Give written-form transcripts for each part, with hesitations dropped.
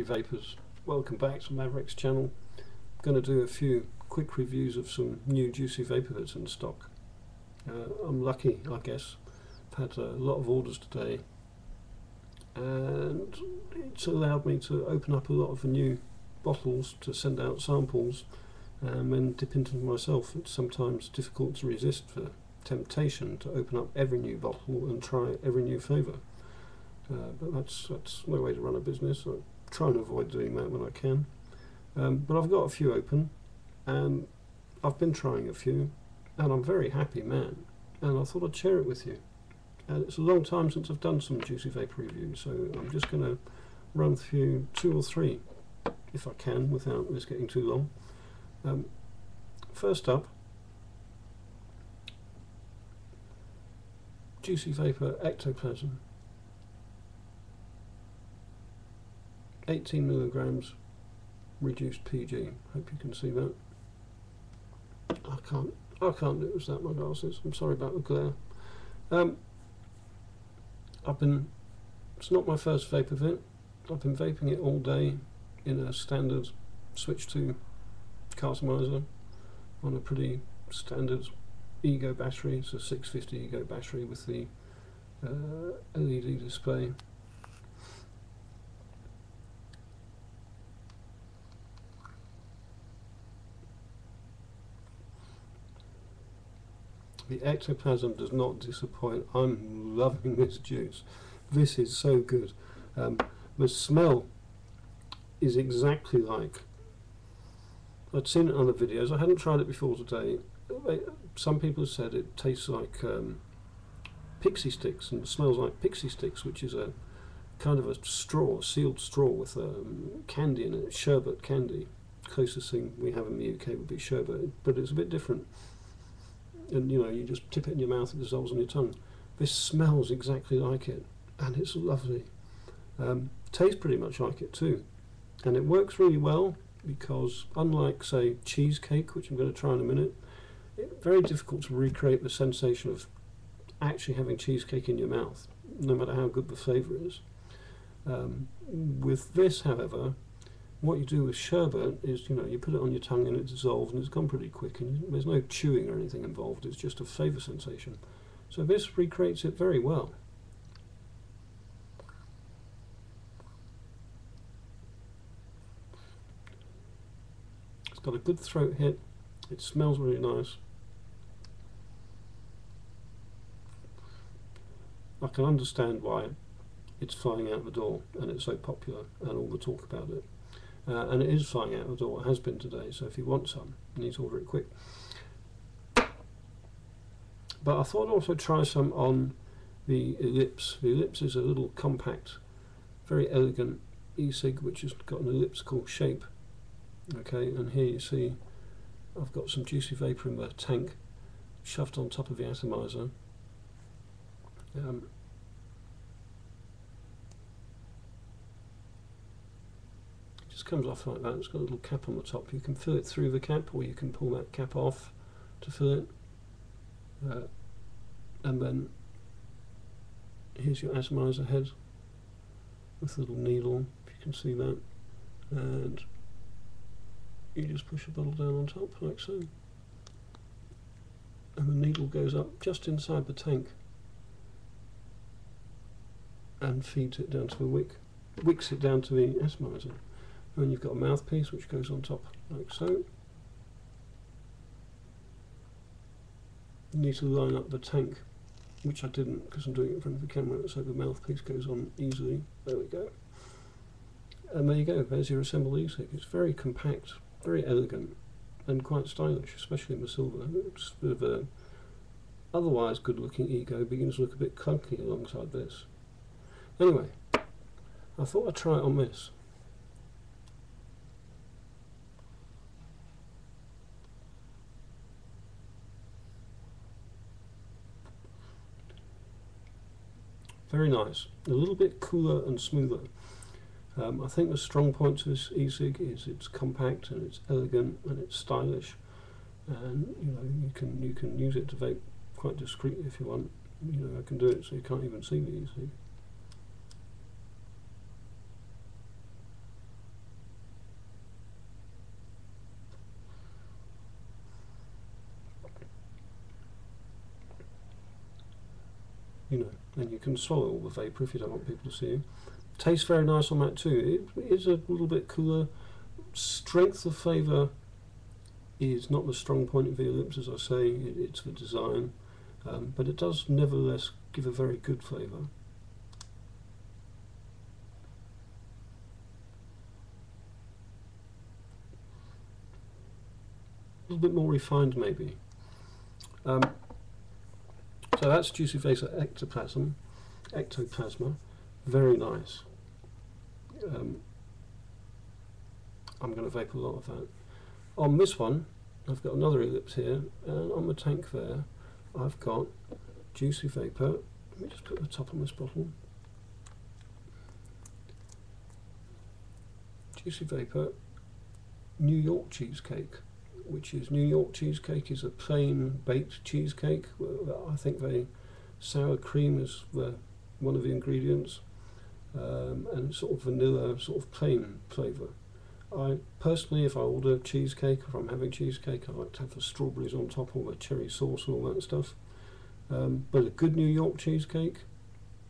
Vapors, welcome back to Maverick's channel. I'm going to do a few quick reviews of some new Juicy Vapor that's in stock. I'm lucky, I guess. I've had a lot of orders today and it's allowed me to open up a lot of new bottles to send out samples and dip into myself. It's sometimes difficult to resist the temptation to open up every new bottle and try every new flavour. But that's no way to run a business. I try and avoid doing that when I can. But I've got a few open, and I've been trying a few, and I'm very happy, man. And I thought I'd share it with you. And it's a long time since I've done some Juicy Vapor reviews, so I'm just going to run through 2 or 3, if I can, without this getting too long. First up, Juicy Vapor Ectoplasm. 18 milligrams reduced PG. Hope you can see that. I can't do it with that, my glasses. I'm sorry about the glare. It's not my first vape of it. I've been vaping it all day in a standard switch to cartomizer on a pretty standard Ego battery. It's a 650 Ego battery with the LED display. The ectoplasm does not disappoint. I'm loving this juice. This is so good. The smell is exactly like, I'd seen it in other videos. I hadn't tried it before today. Some people have said it tastes like pixie sticks and smells like pixie sticks, which is a kind of a straw, a sealed straw with candy in it, sherbet candy. Closest thing we have in the UK would be sherbet, but it's a bit different. And you know, you just tip it in your mouth, it dissolves on your tongue. This smells exactly like it, and it's lovely. Tastes pretty much like it too, and it works really well because, unlike say cheesecake, which I'm going to try in a minute, it's very difficult to recreate the sensation of actually having cheesecake in your mouth, no matter how good the flavour is. With this, however, what you do with sherbet is, you know, you put it on your tongue and it dissolves and it's gone pretty quick, and there's no chewing or anything involved, it's just a flavour sensation. So this recreates it very well. It's got a good throat hit, it smells really nice. I can understand why it's flying out the door and it's so popular and all the talk about it. And it is flying out the door, it has been today, so if you want some, you need to order it quick. But I thought I'd also try some on the Ellipse. The Ellipse is a little compact, very elegant e-cig which has got an elliptical shape. Okay, and here you see I've got some Juicy Vapor in the tank shoved on top of the atomizer. Comes off like that. It's got a little cap on the top. You can fill it through the cap, or you can pull that cap off to fill it. And then here's your atomizer head with a little needle, if you can see that, and you just push a bottle down on top like so, and the needle goes up just inside the tank and feeds it down to the wick, wicks it down to the atomizer. And then you've got a mouthpiece which goes on top like so. You need to line up the tank, which I didn't because I'm doing it in front of the camera, so the mouthpiece goes on easily. There we go. And there you go, there's your assembled e-cig. It's very compact, very elegant, and quite stylish, especially in the silver. It's a bit of a otherwise good looking Ego begins to look a bit clunky alongside this. Anyway, I thought I'd try it on this. Very nice, a little bit cooler and smoother. I think the strong point to this e-cig is it's compact and it's elegant and it's stylish, and you know, you can use it to vape quite discreetly if you want. You know, I can do it so you can't even see the e-cig. you know, and you can swallow all the vapour if you don't want people to see you. Tastes very nice on that too. It is a little bit cooler. Strength of flavour is not the strong point of the lips, as I say. It's the design, but it does nevertheless give a very good flavour. A little bit more refined maybe. So that's Juicy Vapor Ectoplasma, very nice. I'm going to vape a lot of that. On this one, I've got another ellipse here, and on the tank there, I've got Juicy Vapor. Let me just put the top on this bottle. Juicy Vapor New York Cheesecake, which is New York Cheesecake is a plain baked cheesecake. I think sour cream is one of the ingredients, and sort of vanilla, sort of plain flavour. I personally, if I order cheesecake, or if I'm having cheesecake, I like to have the strawberries on top, or the cherry sauce and all that stuff. But a good New York cheesecake,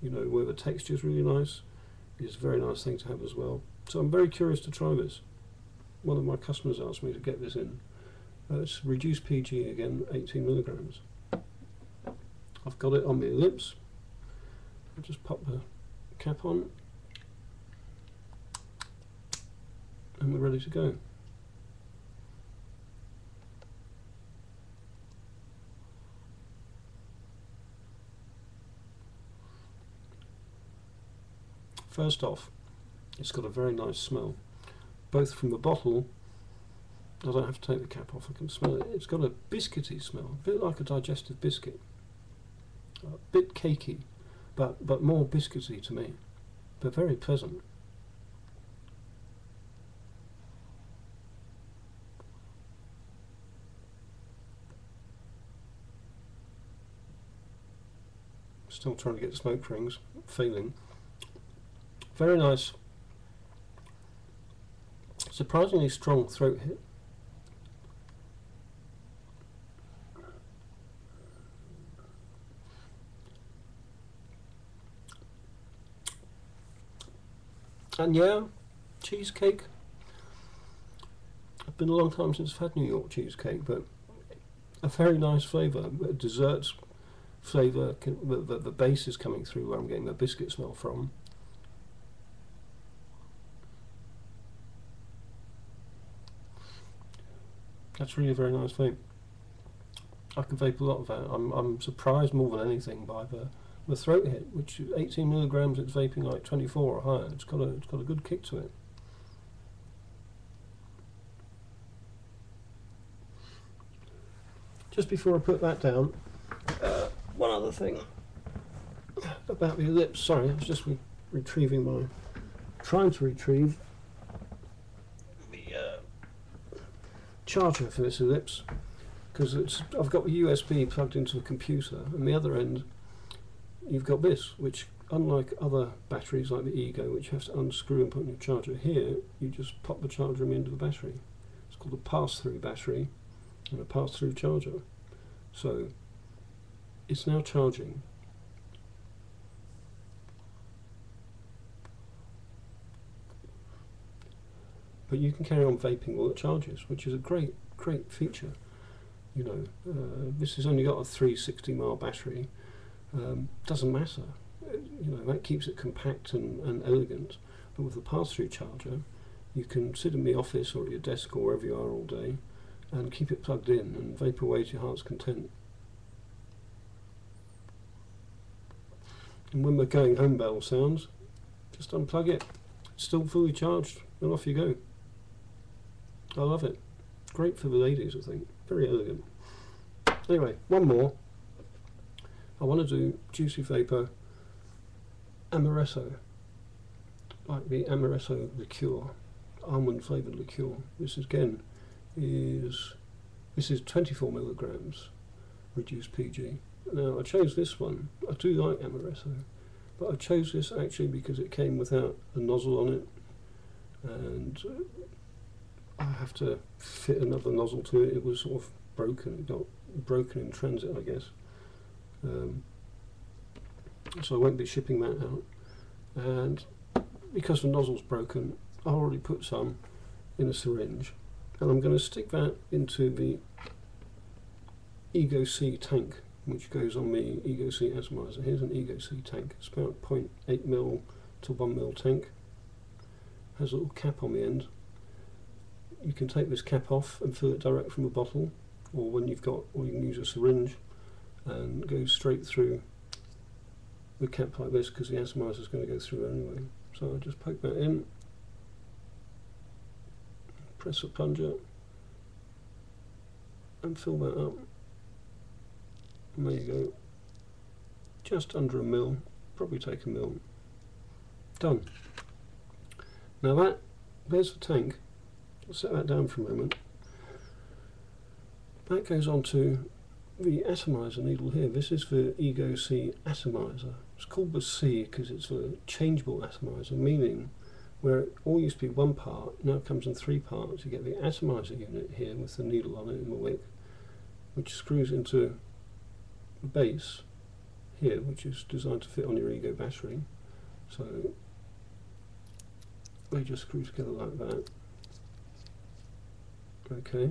you know, where the texture is really nice, is a very nice thing to have as well. So I'm very curious to try this. One of my customers asked me to get this in. It's reduced PG again, 18 milligrams. I've got it on my lips. I'll just pop the cap on, and we're ready to go. First off, it's got a very nice smell, both from the bottle. I don't have to take the cap off, I can smell it. It's got a biscuity smell, a bit like a digestive biscuit. A bit cakey, but more biscuity to me, but very pleasant. Still trying to get smoke rings, failing. Very nice. Surprisingly strong throat hit. And yeah, cheesecake. It's been a long time since I've had New York cheesecake, but a very nice flavour. A dessert flavour. The base is coming through where I'm getting the biscuit smell from. That's really a very nice vape. I can vape a lot of that. I'm surprised more than anything by the throat hit, which 18 milligrams. It's vaping like 24 or higher. It's got a good kick to it. Just before I put that down, one other thing about the lips. Sorry, I was just trying to retrieve charger for this ellipse, because I've got the USB plugged into a computer, and the other end you've got this, which unlike other batteries like the Ego, which you have to unscrew and put in your charger, here you just pop the charger into the battery. It's called a pass-through battery and a pass-through charger. So it's now charging. But you can carry on vaping while it charges, which is a great feature. You know, this has only got a 360 mile battery. Doesn't matter. You know, that keeps it compact and elegant. But with the pass-through charger, you can sit in the office or at your desk or wherever you are all day and keep it plugged in and vape away to your heart's content. And when the going home bell sounds, just unplug it. It's still fully charged, and off you go. I love it. Great for the ladies, I think. Very elegant. Anyway, one more. I want to do Juicy Vapor Amaretto, like the Amaretto liqueur, almond flavoured liqueur. This again is 24 milligrams reduced PG. Now I chose this one. I do like Amaretto, but I chose this actually because it came without a nozzle on it, and I have to fit another nozzle to it. It was sort of broken. It got broken in transit, I guess. so I won't be shipping that out. And because the nozzle's broken, I've already put some in a syringe, and I'm going to stick that into the Ego C tank, which goes on the Ego C atomizer. Here's an Ego C tank. It's about 0.8 mil to 1 mil tank. Has a little cap on the end. You can take this cap off and fill it direct from a bottle, or when you've got, or you can use a syringe and go straight through the cap like this, because the atomizer is going to go through anyway. So I just poke that in, press the plunger, and fill that up. And there you go. Just under a mil, probably take a mil. Done. Now there's the tank. I'll set that down for a moment. That goes onto the atomizer needle here. This is the Ego C atomizer. It's called the C because it's a changeable atomizer, meaning where it all used to be one part, now it comes in 3 parts. You get the atomizer unit here with the needle on it in the wick, which screws into the base here, which is designed to fit on your Ego battery. So they just screw together like that. Okay.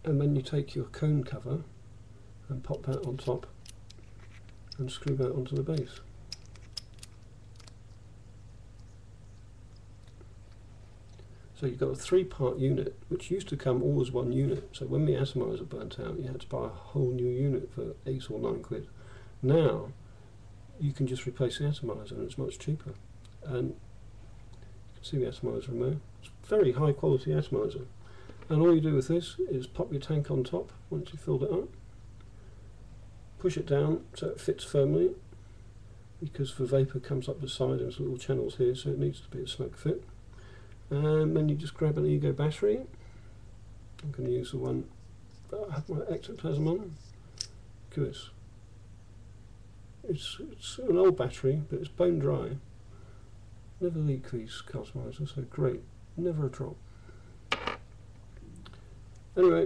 And then you take your cone cover and pop that on top and screw that onto the base. So you've got a 3-part unit, which used to come all as one unit. So when the atomizer burnt out, you had to buy a whole new unit for 8 or 9 quid. Now you can just replace the atomizer, and it's much cheaper. And you can see the atomizer in there. It's a very high quality atomizer. And all you do with this is pop your tank on top once you've filled it up, push it down so it fits firmly, because the vapour comes up the side, there's little channels here, so it needs to be a snug fit. And then you just grab an Ego battery. I'm going to use the one that I have my ectoplasm on. Look at this. It's an old battery, but it's bone dry. Never leak these cosmizers, so great. Never a drop. Anyway,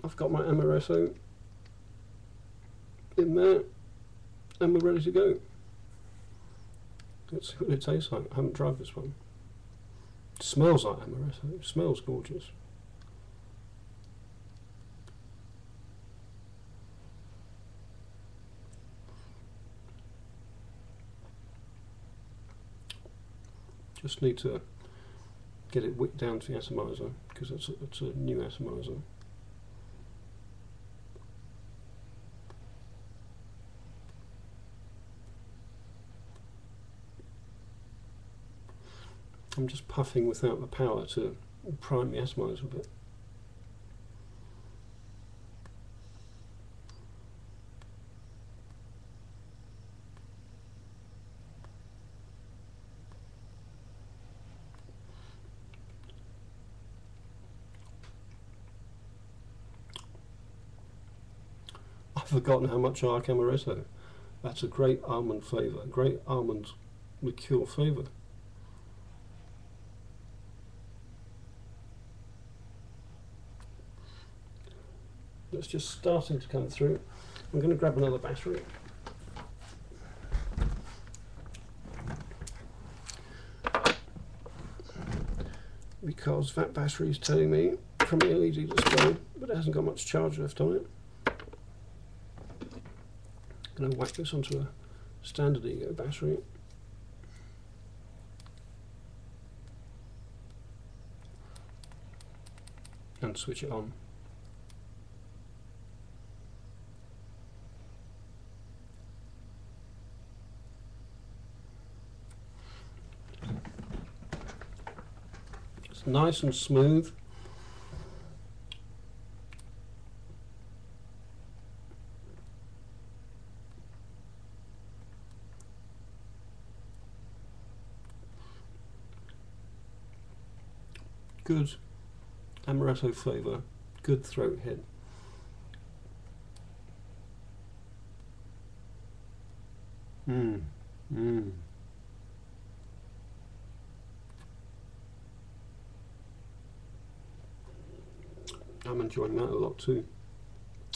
I've got my Amaretto in there, and we're ready to go. Let's see what it tastes like. I haven't tried this one. It smells like Amaretto. It smells gorgeous. Just need to get it wicked down to the atomizer, because it's a new atomizer. I'm just puffing without the power to prime the atomizer a bit. I've forgotten how much I like Amaretto. That's a great almond flavour, great almond liqueur flavour. It's just starting to come through. I'm going to grab another battery. Because that battery is telling me from the LED display, but it hasn't got much charge left on it. I'm going to whack this onto a standard Ego battery. And switch it on. It's nice and smooth. Good Amaretto flavour, good throat hit. I'm enjoying that a lot too.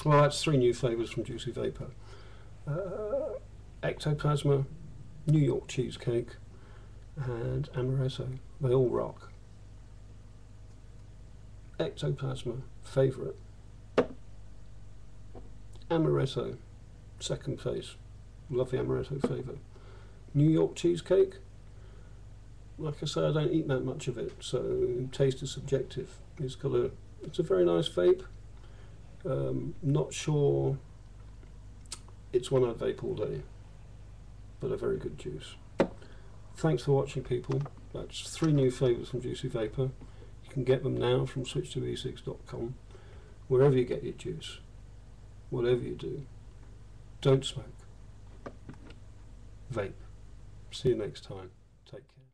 Well, that's 3 new flavours from Juicy Vapor. Ectoplasma, New York Cheesecake, and Amaretto. They all rock. Ectoplasma, favourite. Amaretto, second place. Love the Amaretto flavour. New York Cheesecake, like I say, I don't eat that much of it, so taste is subjective. It's a very nice vape. Not sure it's one I'd vape all day, but a very good juice. Thanks for watching, people. That's 3 new flavours from Juicy Vapor. You can get them now from switch2e6.com. Wherever you get your juice, whatever you do, don't smoke. Vape. See you next time. Take care.